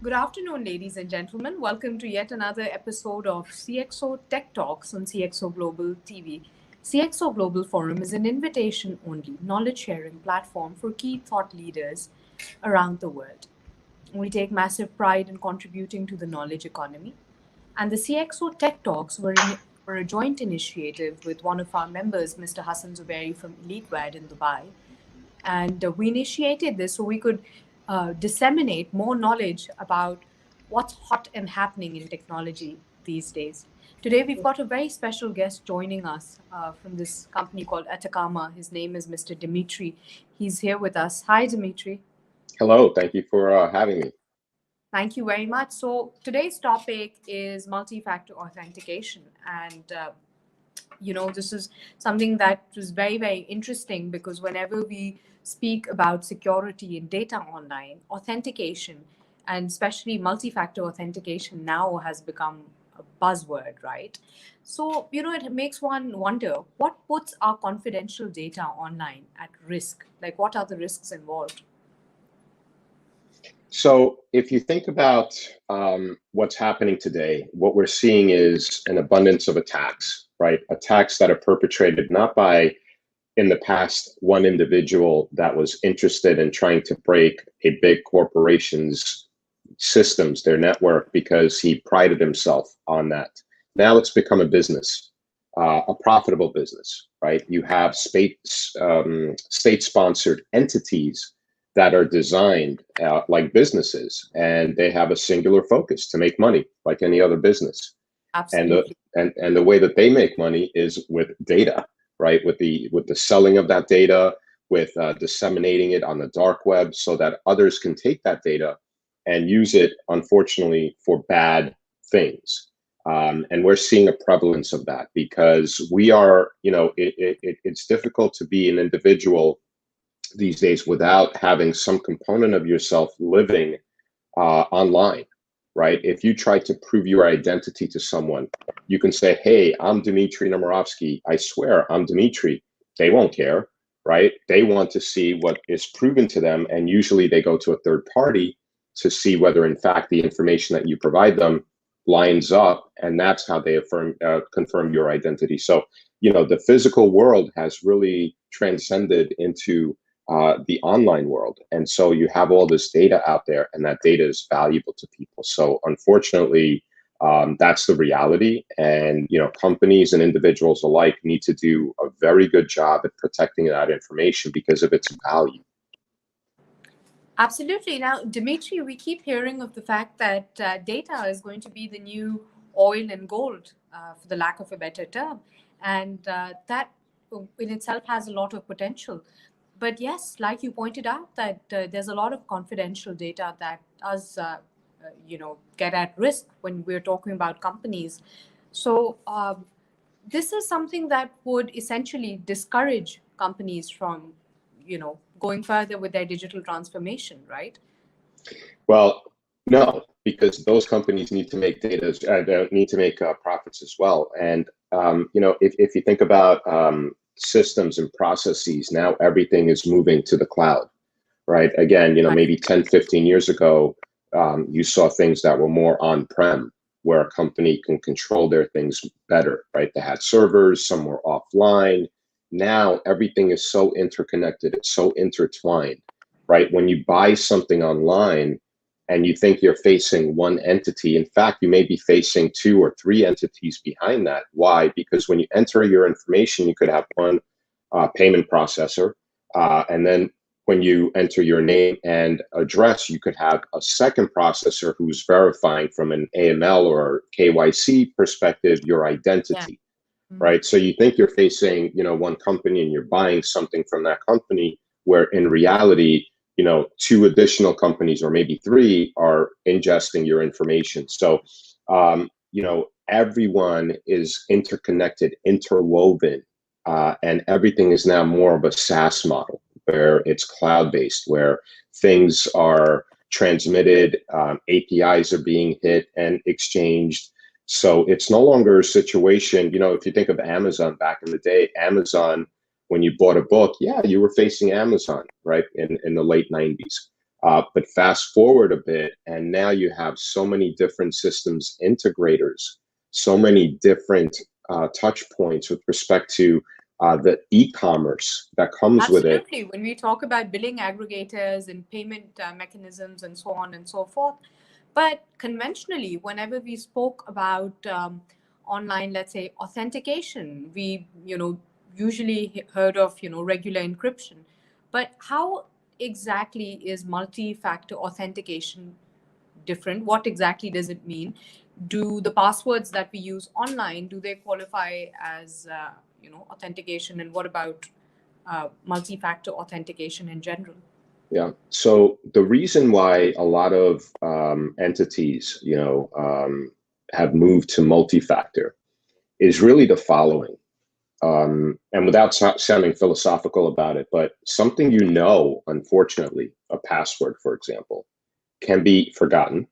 Good afternoon, ladies and gentlemen. Welcome to yet another episode of CxO Tech Talks on CxO Global TV. CxO Global Forum is an invitation-only knowledge-sharing platform for key thought leaders around the world. We take massive pride in contributing to the knowledge economy, and the CxO Tech Talks were a joint initiative with one of our members, Mr. Hassan Zubairi from EliteWed in Dubai. And we initiated this so we could disseminate more knowledge about what's hot and happening in technology these days. Today, we've got a very special guest joining us from this company called Atakama. His name is Mr. Dimitri. He's here with us. Hi, Dimitri. Hello. Thank you for having me. Thank you very much. So today's topic is multi-factor authentication. And this is something that was very, very interesting because whenever we speak about security and data online, authentication, and especially multi-factor authentication now has become a buzzword, right? So, it makes one wonder, what puts our confidential data online at risk? Like, what are the risks involved? So if you think about what's happening today, what we're seeing is an abundance of attacks, right? Attacks that are perpetrated not by, in the past, one individual that was interested in trying to break a big corporation's systems, their network, because he prided himself on that. Now it's become a business, a profitable business, right? You have state-sponsored entities that are designed like businesses, and they have a singular focus to make money like any other business. Absolutely. And the way that they make money is with data, right? With the selling of that data, with disseminating it on the dark web so that others can take that data and use it, unfortunately, for bad things. And we're seeing a prevalence of that because we are, it's difficult to be an individual these days without having some component of yourself living online, right? If you try to prove your identity to someone, you can say, hey, I'm Dimitri Nemirovsky. I swear I'm Dimitri. They won't care, right? They want to see what is proven to them. And usually they go to a third party to see whether, in fact, the information that you provide them lines up. And that's how they confirm your identity. So, the physical world has really transcended into the online world. And so you have all this data out there, and that data is valuable to people. So unfortunately, that's the reality. And, companies and individuals alike need to do a very good job at protecting that information because of its value. Absolutely. Now, Dimitri, we keep hearing of the fact that data is going to be the new oil and gold, for the lack of a better term. And that in itself has a lot of potential. But yes, like you pointed out, that there's a lot of confidential data that does, get at risk when we're talking about companies. So this is something that would essentially discourage companies from, going further with their digital transformation, right? Well, no, because those companies need to make profits as well. And if you think about systems and processes, now everything is moving to the cloud, right? Again, maybe 10, 15 years ago, you saw things that were more on-prem, where a company can control their things better, right? They had servers, some were offline. Now everything is so interconnected, it's so intertwined, right? When you buy something online and you think you're facing one entity, in fact, you may be facing 2 or 3 entities behind that. Why? Because when you enter your information, you could have one payment processor, and then when you enter your name and address, you could have a second processor who's verifying from an AML or KYC perspective your identity. Yeah. Right? So you think you're facing, one company and you're buying something from that company, where in reality, 2 additional companies or maybe 3 are ingesting your information. So, everyone is interconnected, interwoven, and everything is now more of a SaaS model, where it's cloud-based, where things are transmitted, APIs are being hit and exchanged. So it's no longer a situation, if you think of Amazon back in the day, Amazon, when you bought a book, yeah, you were facing Amazon, right, in the late 90s. But fast forward a bit, and now you have so many different systems integrators, so many different touch points with respect to the e-commerce that comes with it. Absolutely. When we talk about billing aggregators and payment mechanisms and so on and so forth. But conventionally, whenever we spoke about online, let's say, authentication, we, usually heard of, regular encryption. But how exactly is multi-factor authentication different? What exactly does it mean? Do the passwords that we use online, do they qualify as, authentication? And what about multi-factor authentication in general? Yeah. So the reason why a lot of entities, have moved to multi-factor is really the following. And without sounding philosophical about it, but something unfortunately, a password, for example, can be forgotten,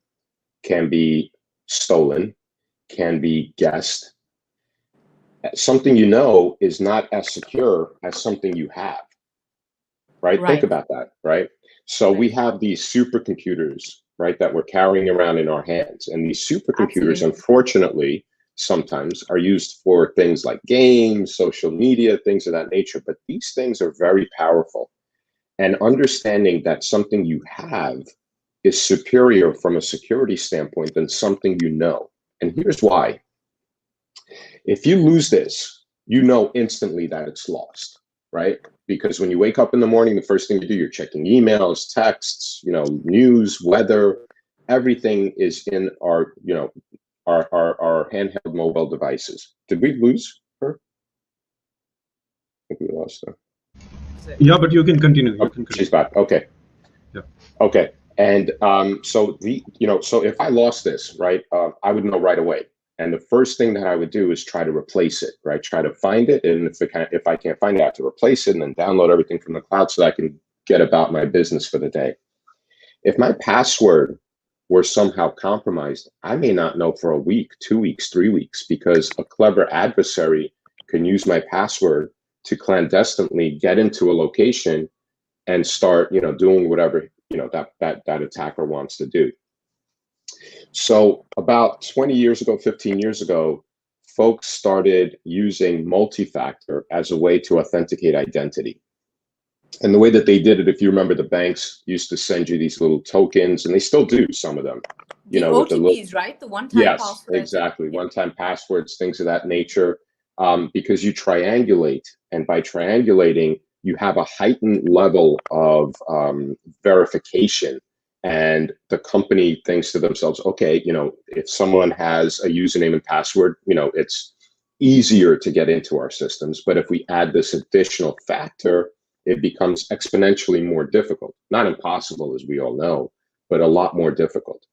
can be stolen, can be guessed. Something is not as secure as something you have. Right? Think about that, right? So we have these supercomputers, right, that we're carrying around in our hands. And these supercomputers, unfortunately, sometimes are used for things like games, social media, things of that nature. But these things are very powerful. And understanding that something you have is superior from a security standpoint than something you know. And here's why. If you lose this, you know instantly that it's lost, right? Because when you wake up in the morning, the first thing you do, you're checking emails, texts, news, weather, everything is in our handheld mobile devices. Did we lose her? I think we lost her. Yeah, but you can continue. She's back. Okay. Yeah. Okay. And so if I lost this, right, I would know right away. And the first thing that I would do is try to replace it, right? Try to find it. And if I can't find it, I have to replace it and then download everything from the cloud so that I can get about my business for the day. If my password were somehow compromised, I may not know for a week, 2 weeks, 3 weeks, because a clever adversary can use my password to clandestinely get into a location and start, doing whatever, that attacker wants to do. So about 20 years ago, 15 years ago, folks started using multi-factor as a way to authenticate identity. And the way that they did it, if you remember, the banks used to send you these little tokens, and they still do, some of them. The OTPs, right? The one-time passwords. Yes, exactly. Yeah. One-time passwords, things of that nature, because you triangulate. And by triangulating, you have a heightened level of verification. And the company thinks to themselves, okay, if someone has a username and password, it's easier to get into our systems. But if we add this additional factor, it becomes exponentially more difficult. Not impossible, as we all know, but a lot more difficult.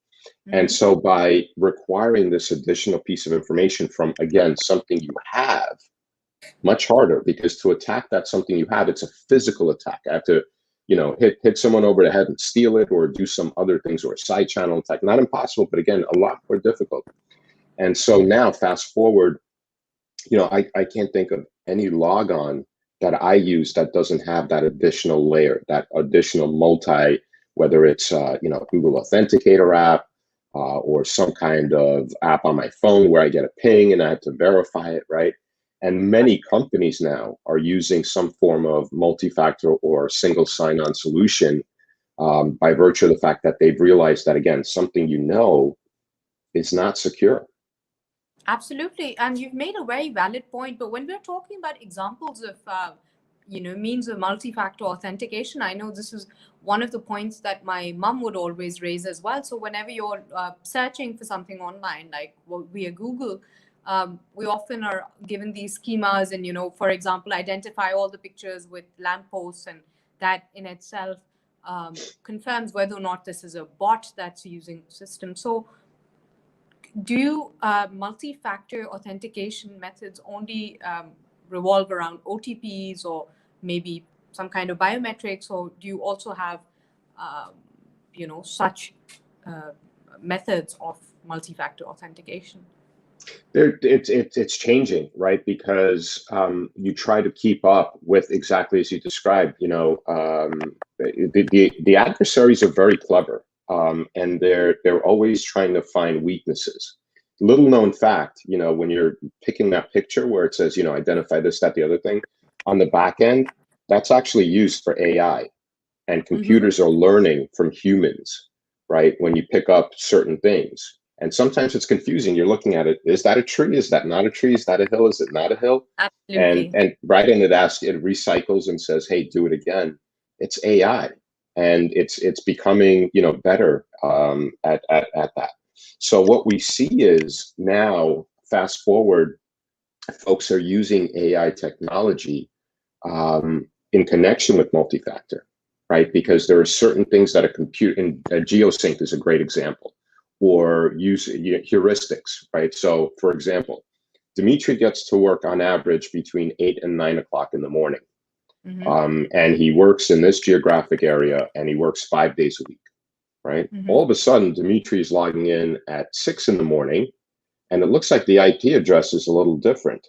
Mm-hmm. And so by requiring this additional piece of information from, again, something you have, much harder, because to attack that something you have, it's a physical attack. I have to hit someone over the head and steal it, or do some other things, or a side channel attack. Not impossible, but again, a lot more difficult. And so now, fast forward, I can't think of any logon that I use that doesn't have that additional layer, that additional whether it's Google Authenticator app or some kind of app on my phone where I get a ping and I have to verify it, right? And many companies now are using some form of multi-factor or single sign-on solution by virtue of the fact that they've realized that, again, something is not secure. Absolutely. And you've made a very valid point. But when we're talking about examples of, means of multi-factor authentication, I know this is one of the points that my mom would always raise as well. So whenever you're searching for something online, like via Google, we often are given these schemas and, for example, identify all the pictures with lampposts, and that in itself confirms whether or not this is a bot that's using the system. So do multi-factor authentication methods only revolve around OTPs or maybe some kind of biometrics, or do you also have, such methods of multi-factor authentication? It's changing, right? Because you try to keep up with exactly as you described. The adversaries are very clever, and they're always trying to find weaknesses. Little known fact, when you're picking that picture where it says, identify this, that, the other thing, on the back end, that's actually used for AI, and computers are learning from humans, right? When you pick up certain things. And sometimes it's confusing. You're looking at it. Is that a tree? Is that not a tree? Is that a hill? Is it not a hill? Absolutely. And right in it asks, it recycles and says, hey, do it again. It's AI. And it's becoming, better at that. So what we see is now, fast forward, folks are using AI technology in connection with multi-factor, right? Because there are certain things that a compute, and geosync is a great example, or use heuristics, right? So for example, Dimitri gets to work on average between 8 and 9 o'clock in the morning. And he works in this geographic area, and he works 5 days a week, right? All of a sudden, Dimitri is logging in at 6 in the morning, and it looks like the IP address is a little different.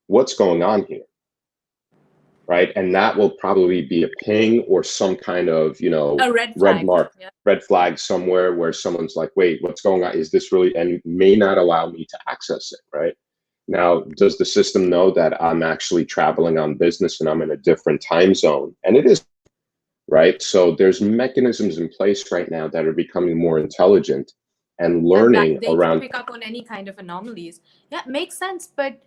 What's going on here? Right, and that will probably be a ping or some kind of, a red mark, yeah. red flag somewhere where someone's like, wait, what's going on? Is this really, and may not allow me to access it, right? Now, does the system know that I'm actually traveling on business and I'm in a different time zone? And it is, right? So there's mechanisms in place right now that are becoming more intelligent and learning they around. can pick up on any kind of anomalies. Yeah, makes sense. But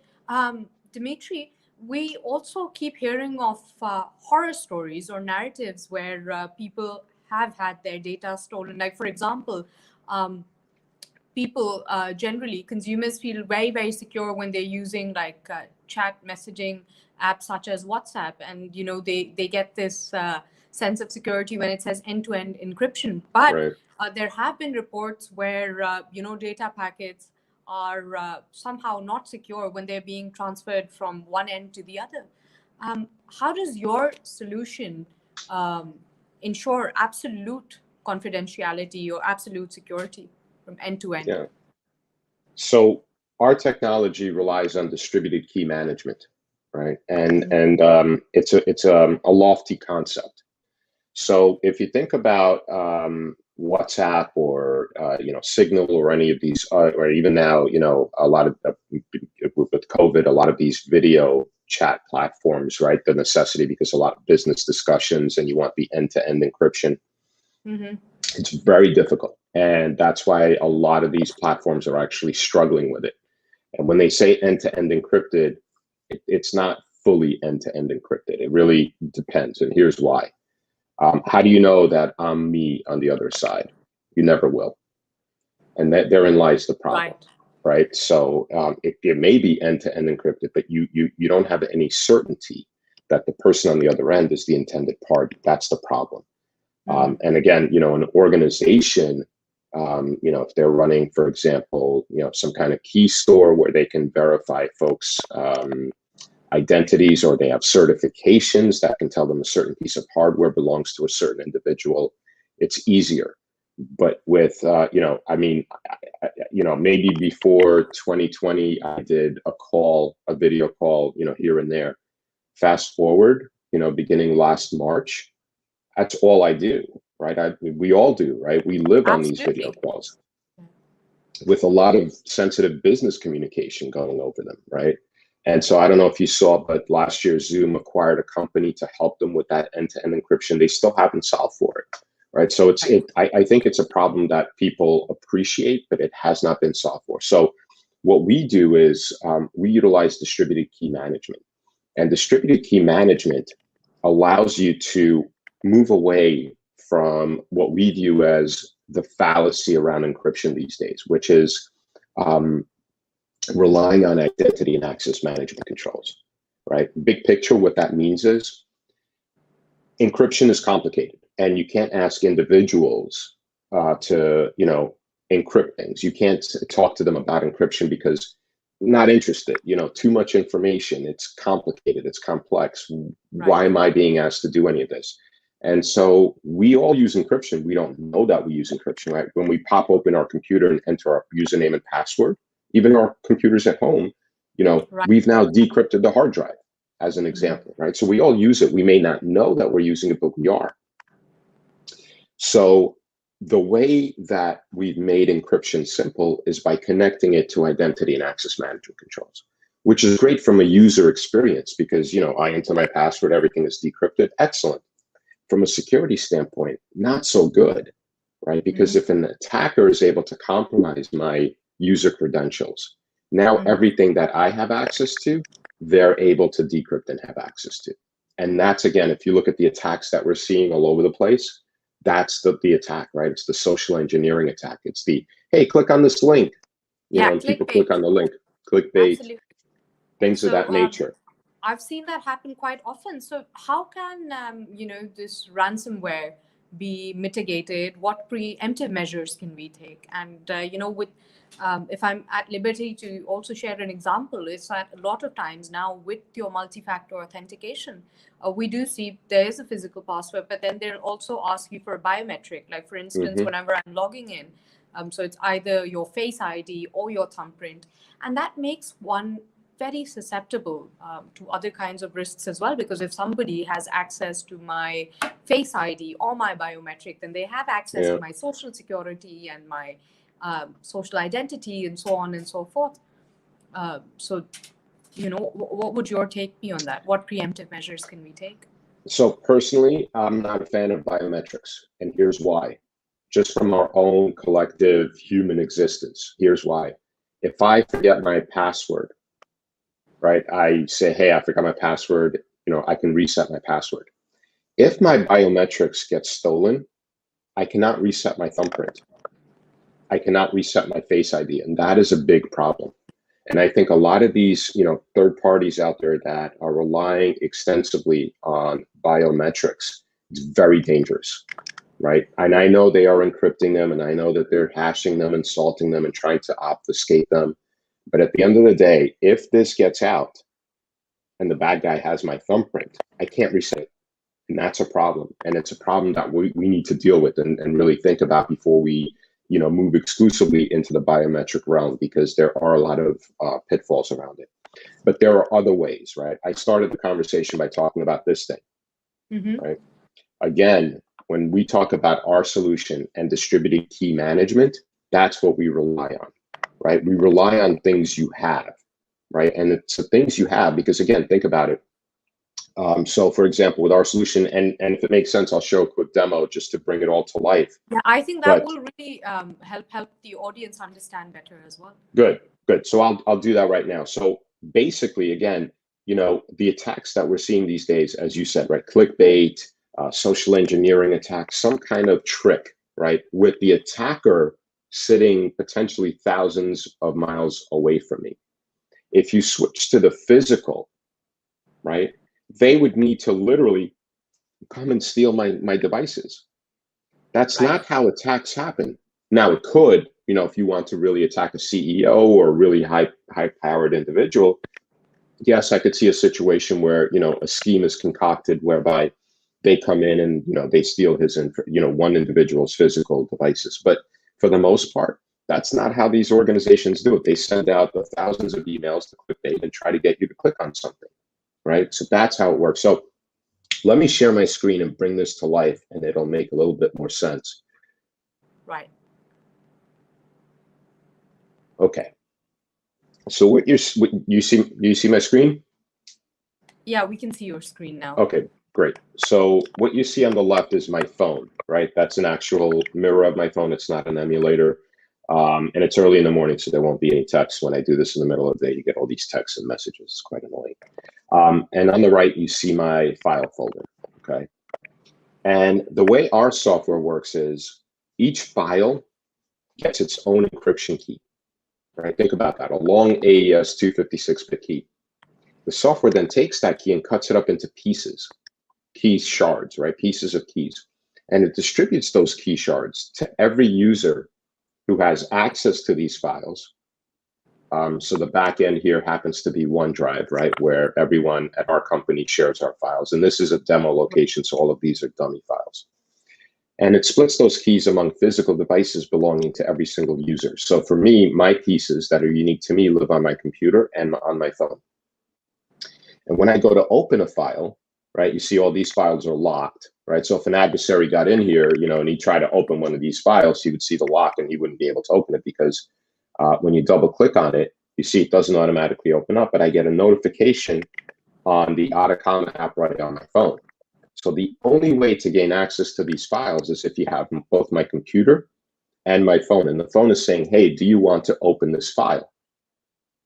Dimitri, we also keep hearing of horror stories or narratives where people have had their data stolen. Like, for example, people generally, consumers feel very, very secure when they're using like chat messaging apps such as WhatsApp. And, they get this sense of security when it says end-to-end encryption. But Right. There have been reports where, data packets are somehow not secure when they're being transferred from one end to the other. How does your solution ensure absolute confidentiality or absolute security from end to end? Yeah. So our technology relies on distributed key management, right? And it's a lofty concept. So if you think about WhatsApp or Signal or any of these, or even now, a lot of with COVID, a lot of these video chat platforms, right? The necessity because a lot of business discussions and you want the end-to-end encryption. It's very difficult, and that's why a lot of these platforms are actually struggling with it. And when they say end-to-end encrypted, it's not fully end-to-end encrypted. It really depends, and here's why. How do you know that I'm me on the other side? You never will. And therein lies the problem, right? So it may be end-to-end encrypted, but you don't have any certainty that the person on the other end is the intended party. That's the problem. And again, an organization, if they're running, for example, some kind of key store where they can verify folks' identities, or they have certifications that can tell them a certain piece of hardware belongs to a certain individual, it's easier. But with, maybe before 2020, I did a video call, here and there. Fast forward, beginning last March, that's all I do, right? We all do, right? We live on these video calls with a lot of sensitive business communication going over them, right? And so I don't know if you saw, but last year Zoom acquired a company to help them with that end-to-end encryption. They still haven't solved for it, right? So I think it's a problem that people appreciate, but it has not been solved for. So what we do is we utilize distributed key management, and distributed key management allows you to move away from what we view as the fallacy around encryption these days, which is relying on identity and access management controls, right? Big picture, what that means is encryption is complicated, and you can't ask individuals to, encrypt things. You can't talk to them about encryption because not interested, too much information. It's complicated, it's complex. Right. Why am I being asked to do any of this? And so we all use encryption. We don't know that we use encryption, right? When we pop open our computer and enter our username and password, Even our computers at home, Right. we've now decrypted the hard drive as an example, right? So we all use it. We may not know that we're using it, but we are. So the way that we've made encryption simple is by connecting it to identity and access management controls, which is great from a user experience because, I enter my password, everything is decrypted. Excellent. From a security standpoint, not so good, right? Because if an attacker is able to compromise my user credentials, now everything that I have access to, they're able to decrypt and have access to. And that's, again, if you look at the attacks that we're seeing all over the place, that's the attack, right? It's the social engineering attack. It's the, hey, click on this link, and people click on the link, clickbait, Absolutely. things of that nature. I've seen that happen quite often. So how can, this ransomware be mitigated? What preemptive measures can we take? And, if I'm at liberty to also share an example, is that a lot of times now with your multi-factor authentication, we do see there is a physical password, but then they'll also ask you for a biometric. Like, for instance, whenever I'm logging in, so it's either your Face ID or your thumbprint. And that makes one very susceptible to other kinds of risks as well, because if somebody has access to my Face ID or my biometric, then they have access to my social security and my social identity and so on and so forth. So, what would your take be on that? What preemptive measures can we take? So personally, I'm not a fan of biometrics, and here's why. Just from our own collective human existence, here's why. If I forget my password, right? I say, hey, I forgot my password. I can reset my password. If my biometrics get stolen, I cannot reset my thumbprint. I cannot reset my Face ID, and that is a big problem. And I think a lot of these, third parties out there that are relying extensively on biometrics, it's very dangerous, right? And I know they are encrypting them, and I know that they're hashing them and salting them and trying to obfuscate them. But at the end of the day, if this gets out and the bad guy has my thumbprint, I can't reset it. And that's a problem. And it's a problem that we need to deal with and really think about before we, move exclusively into the biometric realm, because there are a lot of pitfalls around it. But there are other ways, right? I started the conversation by talking about this thing, right? Again, when we talk about our solution and distributed key management, that's what we rely on. Right? We rely on things you have, right? And it's the things you have, because again, think about it. So for example, with our solution, and if it makes sense, I'll show a quick demo just to bring it all to life. Yeah, I think that will really help the audience understand better as well. Good. So I'll do that right now. So basically, again, the attacks that we're seeing these days, as you said, right? Clickbait, social engineering attacks, some kind of trick, right? With the attacker sitting potentially thousands of miles away from me. If you switch to the physical, right, they would need to literally come and steal my devices. That's not how attacks happen. Now it could, if you want to really attack a CEO or a really high-powered individual, yes, I could see a situation where, a scheme is concocted whereby they come in and, they steal his, one individual's physical devices. But for the most part, that's not how these organizations do it. They send out the thousands of emails to clickbait and try to get you to click on something, right? So that's how it works. So let me share my screen and bring this to life, and it'll make a little bit more sense. Right. Okay. So do you see my screen? Yeah, we can see your screen now. Okay, great. So what you see on the left is my phone, right? That's an actual mirror of my phone. It's not an emulator. And it's early in the morning, so there won't be any text. When I do this in the middle of the day, you get all these texts and messages. It's quite annoying. And on the right, you see my file folder, okay? And the way our software works is each file gets its own encryption key, right? Think about that, a long AES 256-bit key. The software then takes that key and cuts it up into pieces, key shards, right? Pieces of keys. And it distributes those key shards to every user who has access to these files. So the back end here happens to be OneDrive, right? Where everyone at our company shares our files. And this is a demo location, so all of these are dummy files. And it splits those keys among physical devices belonging to every single user. So for me, my pieces that are unique to me live on my computer and on my phone. And when I go to open a file, right, you see all these files are locked, right? So if an adversary got in here, and he tried to open one of these files, he would see the lock and he wouldn't be able to open it because when you double click on it, you see it doesn't automatically open up, but I get a notification on the Atakama app right on my phone. So the only way to gain access to these files is if you have both my computer and my phone, and the phone is saying, hey, do you want to open this file,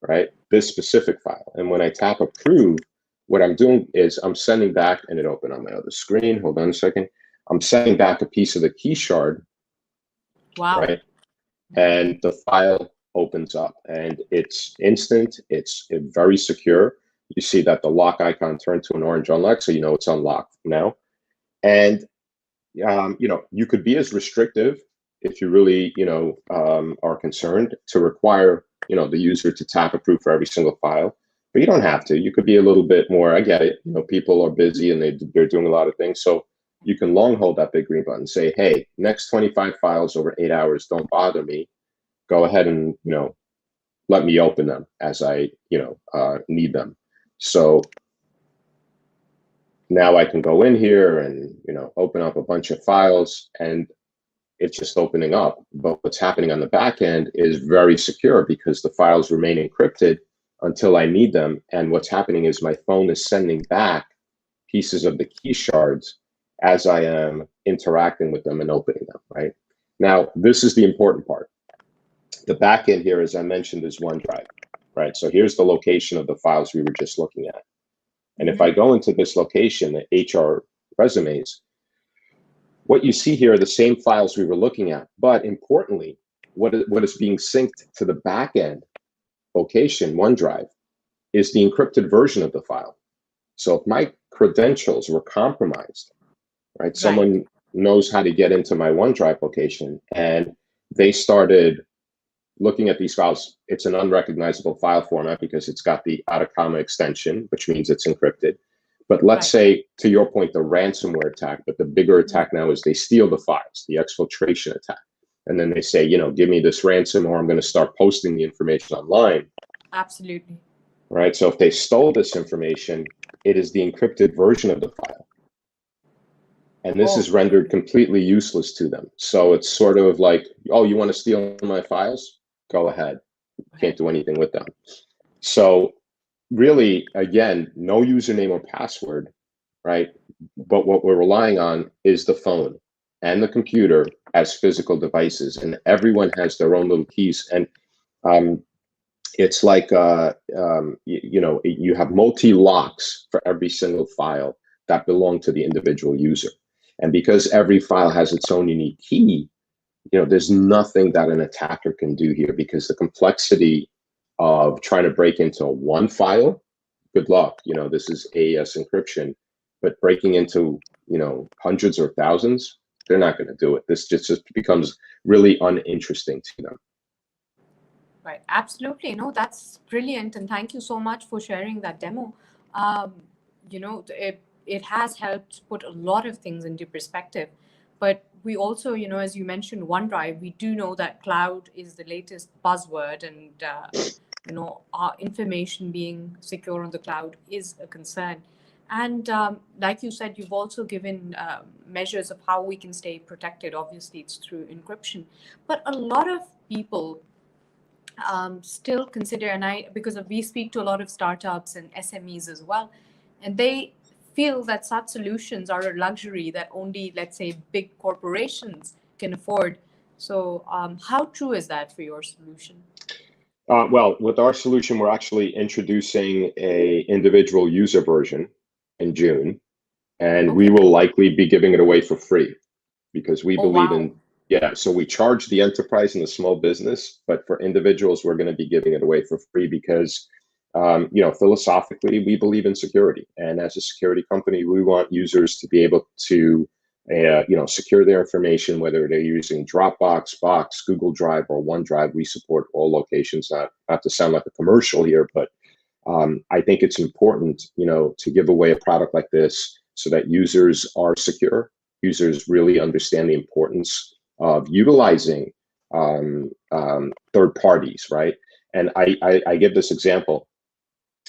right? This specific file. And when I tap approve, what I'm doing is I'm sending back, and it opened on my other screen. Hold on a second. I'm sending back a piece of the key shard, right? And the file opens up, and it's instant. It's very secure. You see that the lock icon turned to an orange unlock, so you know it's unlocked now. And you could be as restrictive if you really are concerned to require the user to tap approve for every single file, but you don't have to. You could be a little bit more. I get it. People are busy and they're doing a lot of things, so you can long hold that big green button. Say, hey, next 25 files over 8 hours, don't bother me. Go ahead and let me open them as I need them. So now I can go in here and open up a bunch of files, and it's just opening up. But what's happening on the back end is very secure because the files remain encrypted until I need them. And what's happening is my phone is sending back pieces of the key shards as I am interacting with them and opening them, right? Now, this is the important part. The back end here, as I mentioned, is OneDrive, right? So here's the location of the files we were just looking at. And if I go into this location, the HR resumes, what you see here are the same files we were looking at. But importantly, what is being synced to the back end location, OneDrive, is the encrypted version of the file. So if my credentials were compromised, right? Someone knows how to get into my OneDrive location and they started looking at these files. It's an unrecognizable file format because it's got the Atakama extension, which means it's encrypted. But let's say, to your point, the ransomware attack, but the bigger attack now is they steal the files, the exfiltration attack. And then they say, give me this ransom or I'm going to start posting the information online. Absolutely. Right. So if they stole this information, it is the encrypted version of the file. And this is rendered completely useless to them. So it's sort of like, oh, you want to steal my files? Go ahead. Can't do anything with them. So really, again, no username or password, right? But what we're relying on is the phone and the computer as physical devices, and everyone has their own little keys. And it's like, you have multi-locks for every single file that belong to the individual user. And because every file has its own unique key, there's nothing that an attacker can do here, because the complexity of trying to break into one file, good luck. This is AES encryption, but breaking into, hundreds or thousands, they're not going to do it. This just becomes really uninteresting to them. Right. Absolutely. No, that's brilliant. And thank you so much for sharing that demo. It has helped put a lot of things into perspective. But we also, as you mentioned, OneDrive, we do know that cloud is the latest buzzword, and, our information being secure on the cloud is a concern. And like you said, you've also given measures of how we can stay protected. Obviously, it's through encryption. But a lot of people still consider, and because we speak to a lot of startups and SMEs as well, and they feel that such solutions are a luxury that only, let's say, big corporations can afford. So how true is that for your solution? Well, with our solution, we're actually introducing a individual user version in June, and we will likely be giving it away for free, because we believe in, so we charge the enterprise and the small business, but for individuals, we're going to be giving it away for free because, philosophically, we believe in security. And as a security company, we want users to be able to, secure their information, whether they're using Dropbox, Box, Google Drive, or OneDrive. We support all locations. Not to sound like a commercial here, but I think it's important, to give away a product like this so that users are secure, users really understand the importance of utilizing third parties, right? And I give this example.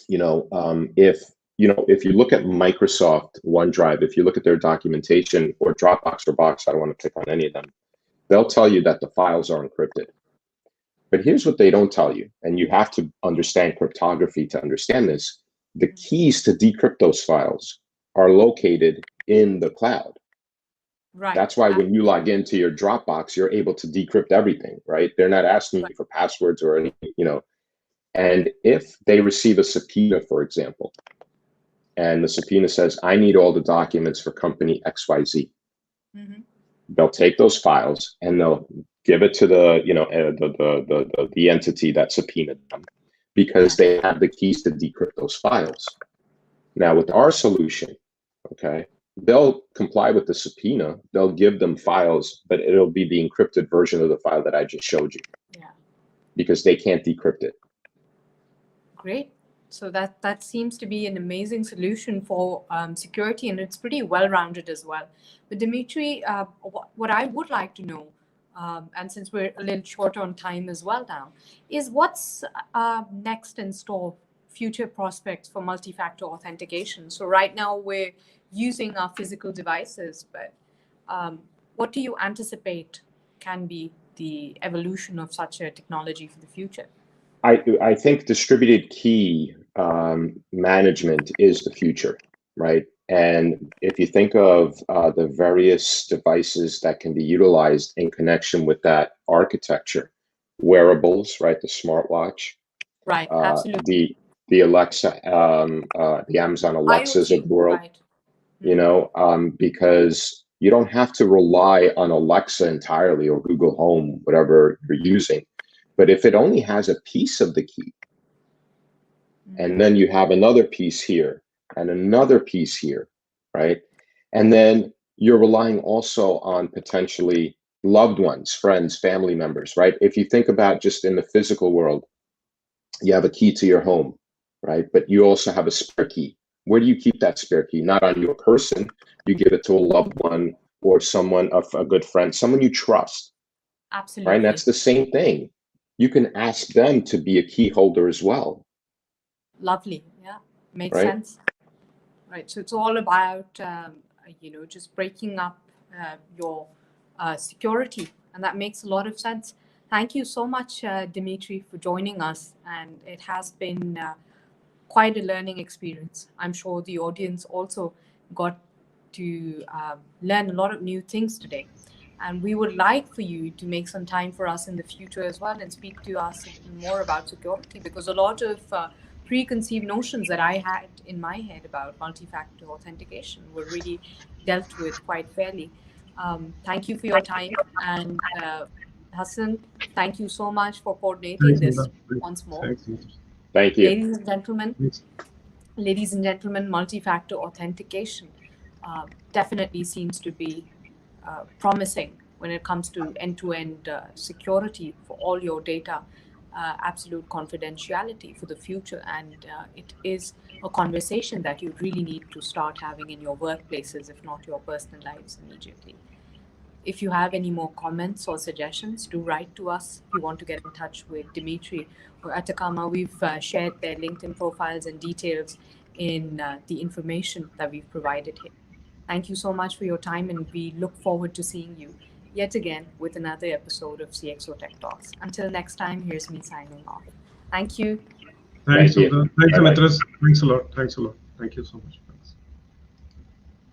If you look at Microsoft OneDrive, if you look at their documentation, or Dropbox or Box, I don't want to pick on any of them, they'll tell you that the files are encrypted. But here's what they don't tell you, and you have to understand cryptography to understand this. The keys to decrypt those files are located in the cloud. Right. That's why when you log into your Dropbox, you're able to decrypt everything, right? They're not asking you for passwords or anything, And if they receive a subpoena, for example, and the subpoena says, I need all the documents for company XYZ, they'll take those files and they'll give it to the entity that subpoenaed them, because they have the keys to decrypt those files. Now with our solution, okay, they'll comply with the subpoena, they'll give them files, but it'll be the encrypted version of the file that I just showed you. Yeah. Because they can't decrypt it. Great. So that seems to be an amazing solution for security, and it's pretty well-rounded as well. But Dimitri, what I would like to know, and since we're a little short on time as well now, is what's next in store, future prospects for multi-factor authentication? So right now we're using our physical devices, but what do you anticipate can be the evolution of such a technology for the future? I think distributed key management is the future, right? And if you think of the various devices that can be utilized in connection with that architecture, wearables, right? The smartwatch, right? Absolutely. The Alexa, the Amazon Alexas of the world, right. Because you don't have to rely on Alexa entirely, or Google Home, whatever you're using. But if it only has a piece of the key, and then you have another piece here and another piece here, right? And then you're relying also on potentially loved ones, friends, family members, right? If you think about just in the physical world, you have a key to your home, right? But you also have a spare key. Where do you keep that spare key? Not on your person. You give it to a loved one or someone, a good friend, someone you trust. Absolutely. Right? And that's the same thing. You can ask them to be a key holder as well. Lovely. Yeah, makes sense. Right. So it's all about, just breaking up your security. And that makes a lot of sense. Thank you so much, Dimitri, for joining us. And it has been quite a learning experience. I'm sure the audience also got to learn a lot of new things today. And we would like for you to make some time for us in the future as well and speak to us more about security, because a lot of preconceived notions that I had in my head about multi-factor authentication were really dealt with quite fairly. Thank you for your time. And Hassan, thank you so much for coordinating this once more. Thank you. Ladies and gentlemen, multi-factor authentication definitely seems to be promising when it comes to end-to-end security for all your data, absolute confidentiality for the future. And it is a conversation that you really need to start having in your workplaces, if not your personal lives immediately. If you have any more comments or suggestions, do write to us. If you want to get in touch with Dimitri or Atakama, we've shared their LinkedIn profiles and details in the information that we've provided here. Thank you so much for your time, and we look forward to seeing you yet again with another episode of CxO Tech Talks. Until next time, here's me signing off. Thank you. Thanks, Dimitri. Thanks a lot. Thanks a lot. Thank you so much.